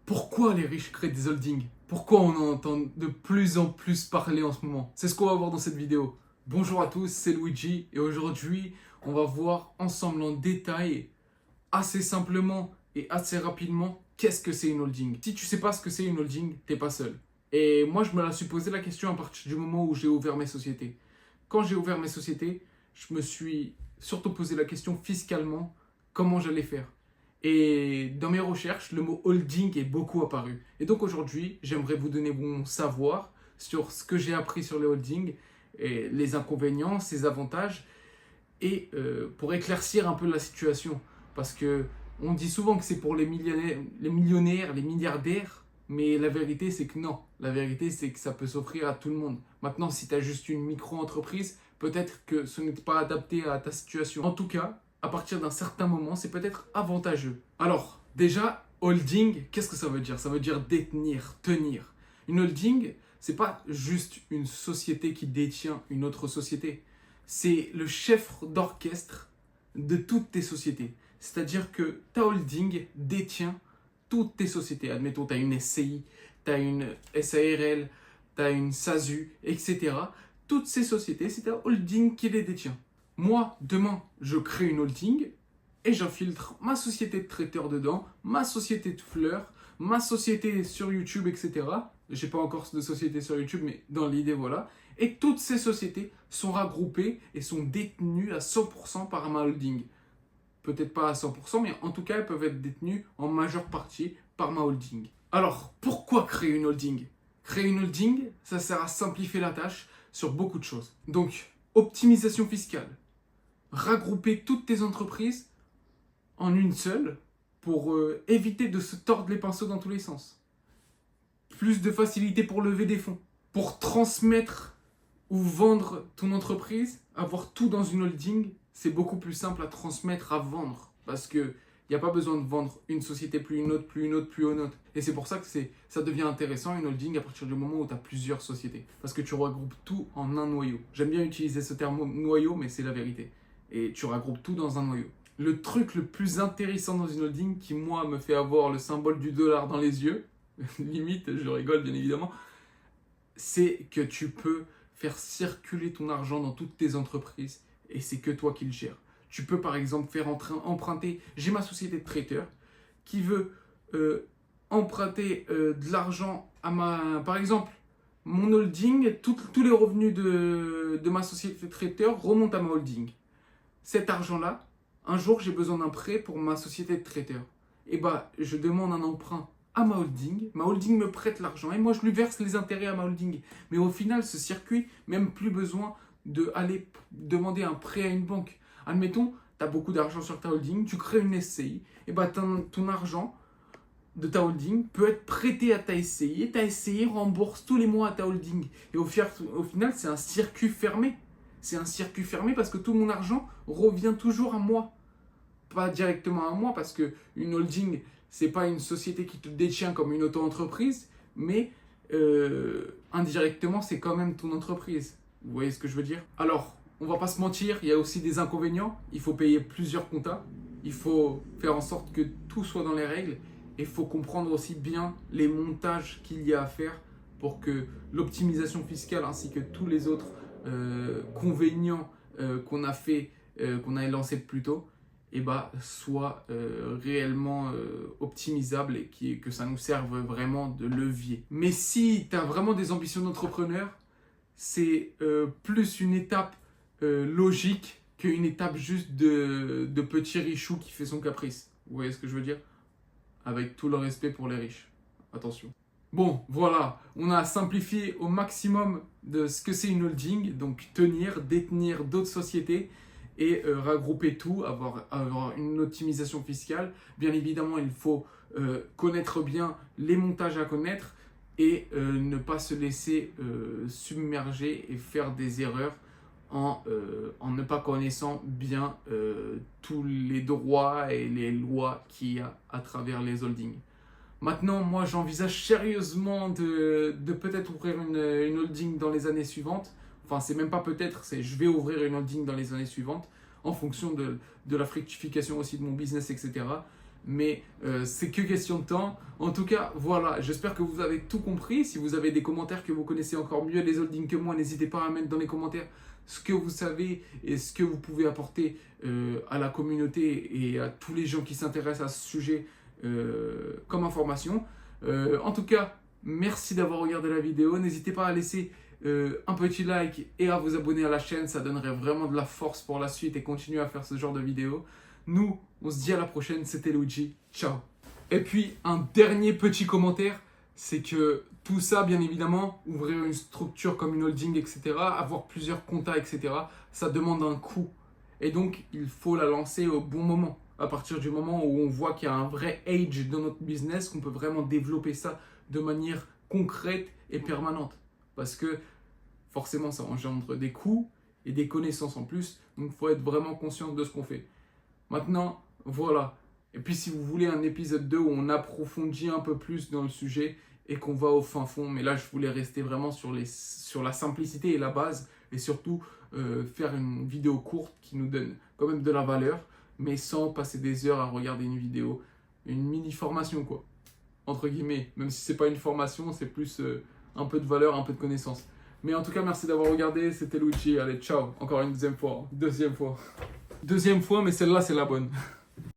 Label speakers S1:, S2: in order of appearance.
S1: Pourquoi les riches créent des holdings? Pourquoi on en entend de plus en plus parler en ce moment? C'est ce qu'on va voir dans cette vidéo. Bonjour à tous, c'est Luigi et aujourd'hui on va voir ensemble en détail, assez simplement et assez rapidement, qu'est-ce que c'est une holding. Si tu sais pas ce que c'est une holding, t'es pas seul. Et moi je me la suis posé la question à partir du moment où j'ai ouvert mes sociétés. Quand j'ai ouvert mes sociétés, je me suis surtout posé la question fiscalement, comment j'allais faire. Et dans mes recherches, le mot holding est beaucoup apparu. Et donc aujourd'hui, j'aimerais vous donner mon savoir sur ce que j'ai appris sur les holdings, et les inconvénients, ses avantages, et pour éclaircir un peu la situation. Parce que on dit souvent que c'est pour les millionnaires, les milliardaires, mais la vérité c'est que non. La vérité c'est que ça peut s'offrir à tout le monde. Maintenant, si tu as juste une micro-entreprise, peut-être que ce n'est pas adapté à ta situation. En tout cas, à partir d'un certain moment, c'est peut-être avantageux. Alors, déjà, holding, qu'est-ce que ça veut dire? Ça veut dire détenir, tenir. Une holding, c'est pas juste une société qui détient une autre société. C'est le chef d'orchestre de toutes tes sociétés. C'est-à-dire que ta holding détient toutes tes sociétés. Admettons, tu as une SCI, tu as une SARL, tu as une SASU, etc. Toutes ces sociétés, c'est ta holding qui les détient. Moi, demain, je crée une holding et j'infiltre ma société de traiteur dedans, ma société de fleurs, ma société sur YouTube, etc. J'ai pas encore de société sur YouTube, mais dans l'idée, voilà. Et toutes ces sociétés sont regroupées et sont détenues à 100% par ma holding. Peut-être pas à 100%, mais en tout cas, elles peuvent être détenues en majeure partie par ma holding. Alors, pourquoi créer une holding? Créer une holding, ça sert à simplifier la tâche sur beaucoup de choses. Donc, optimisation fiscale. Regrouper toutes tes entreprises en une seule pour éviter de se tordre les pinceaux dans tous les sens. Plus de facilité pour lever des fonds. Pour transmettre ou vendre ton entreprise, avoir tout dans une holding, c'est beaucoup plus simple à transmettre, à vendre. Parce que il n'y a pas besoin de vendre une société plus une autre, plus une autre, plus une autre. Et c'est pour ça que ça devient intéressant une holding à partir du moment où tu as plusieurs sociétés. Parce que tu regroupes tout en un noyau. J'aime bien utiliser ce terme noyau, mais c'est la vérité. Et tu regroupes tout dans un noyau. Le truc le plus intéressant dans une holding qui, moi, me fait avoir le symbole du dollar dans les yeux, limite, je rigole bien évidemment, c'est que tu peux faire circuler ton argent dans toutes tes entreprises et c'est que toi qui le gères. Tu peux par exemple faire emprunter, j'ai ma société de traiteur qui veut emprunter de l'argent à par exemple, mon holding, tous les revenus de ma société de traiteur remontent à ma holding. Cet argent-là, un jour j'ai besoin d'un prêt pour ma société de traiteur. Et bah, je demande un emprunt à ma holding me prête l'argent et moi je lui verse les intérêts à ma holding. Mais au final, ce circuit, même plus besoin d'aller demander un prêt à une banque. Admettons, tu as beaucoup d'argent sur ta holding, tu crées une SCI, et bah ton argent de ta holding peut être prêté à ta SCI et ta SCI rembourse tous les mois à ta holding. Et au final, c'est un circuit fermé. C'est un circuit fermé parce que tout mon argent revient toujours à moi. Pas directement à moi parce que une holding, c'est pas une société qui te détient comme une auto-entreprise, mais indirectement, c'est quand même ton entreprise. Vous voyez ce que je veux dire? Alors, on va pas se mentir, il y a aussi des inconvénients. Il faut payer plusieurs comptas. Il faut faire en sorte que tout soit dans les règles. Et il faut comprendre aussi bien les montages qu'il y a à faire pour que l'optimisation fiscale ainsi que tous les autres convénients qu'on a lancés plus tôt, et bah, soit réellement optimisable et que ça nous serve vraiment de levier. Mais si tu as vraiment des ambitions d'entrepreneur, c'est plus une étape logique qu'une étape juste de petit richou qui fait son caprice. Vous voyez ce que je veux dire? Avec tout le respect pour les riches. Attention. Bon, voilà, on a simplifié au maximum de ce que c'est une holding, donc tenir, détenir d'autres sociétés et regrouper tout, avoir une optimisation fiscale. Bien évidemment, il faut connaître bien les montages à connaître et ne pas se laisser submerger et faire des erreurs en ne pas connaissant bien tous les droits et les lois qu'il y a à travers les holdings. Maintenant, moi, j'envisage sérieusement de peut-être ouvrir une holding dans les années suivantes. Enfin, c'est même pas peut-être, c'est je vais ouvrir une holding dans les années suivantes en fonction de la fructification aussi de mon business, etc. mais c'est que question de temps. En tout cas, voilà, j'espère que vous avez tout compris. Si vous avez des commentaires, que vous connaissez encore mieux les holdings que moi, n'hésitez pas à mettre dans les commentaires ce que vous savez et ce que vous pouvez apporter à la communauté et à tous les gens qui s'intéressent à ce sujet comme information. En tout cas, merci d'avoir regardé la vidéo. N'hésitez pas à laisser un petit like et à vous abonner à la chaîne. Ça donnerait vraiment de la force pour la suite et continuer à faire ce genre de vidéos. Nous, on se dit à la prochaine. C'était Luigi. Ciao. Et puis, un dernier petit commentaire, c'est que tout ça, bien évidemment, ouvrir une structure comme une holding, etc., avoir plusieurs comptas, etc., ça demande un coût. Et donc, il faut la lancer au bon moment. À partir du moment où on voit qu'il y a un vrai age dans notre business, qu'on peut vraiment développer ça de manière concrète et permanente. Parce que forcément, ça engendre des coûts et des connaissances en plus. Donc, il faut être vraiment conscient de ce qu'on fait. Maintenant, voilà. Et puis, si vous voulez un épisode 2 où on approfondit un peu plus dans le sujet et qu'on va au fin fond, mais là, je voulais rester vraiment sur la simplicité et la base et surtout faire une vidéo courte qui nous donne quand même de la valeur, mais sans passer des heures à regarder une vidéo, une mini-formation, quoi. Entre guillemets, même si c'est pas une formation, c'est plus un peu de valeur, un peu de connaissance. Mais en tout cas, merci d'avoir regardé, c'était Luigi, allez, ciao, encore une deuxième fois, mais celle-là, c'est la bonne.